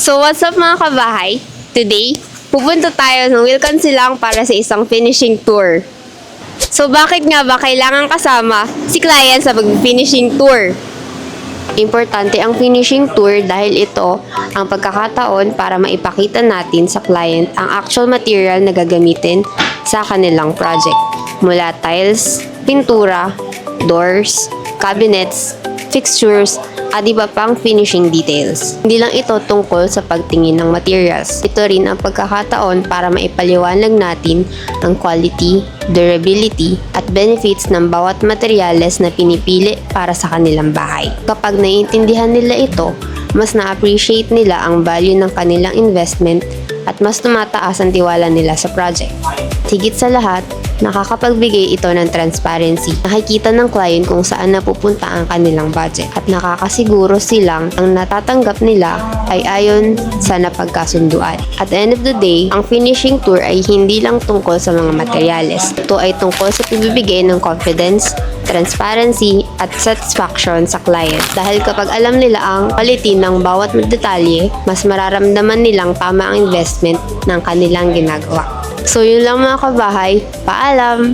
So what's up mga kabahay? Today, pupunta tayo ng Wilcon Silang para sa isang finishing tour. So bakit nga ba kailangan kasama si client sa pag-finishing tour? Importante ang finishing tour dahil ito ang pagkakataon para maipakita natin sa client ang actual material na gagamitin sa kanilang project. Mula tiles, pintura, doors, cabinets, fixtures, at iba pang finishing details. Hindi lang ito tungkol sa pagtingin ng materials. Ito rin ang pagkakataon para maipaliwanag natin ang quality, durability, at benefits ng bawat materyales na pinipili para sa kanilang bahay. Kapag naiintindihan nila ito, mas na-appreciate nila ang value ng kanilang investment at mas tumataas ang tiwala nila sa project. Higit sa lahat, nakakapagbigay ito ng transparency. Nakikita ng client kung saan napupunta ang kanilang budget at nakakasiguro silang ang natatanggap nila ay ayon sa napagkasunduan. At the end of the day, ang finishing tour ay hindi lang tungkol sa mga materyales. Ito ay tungkol sa pagbibigay ng confidence, transparency, at satisfaction sa client. Dahil kapag alam nila ang quality ng bawat detalye, mas mararamdaman nilang tama ang investment ng kanilang ginagawa. So yun lang mga kabahay, paalam!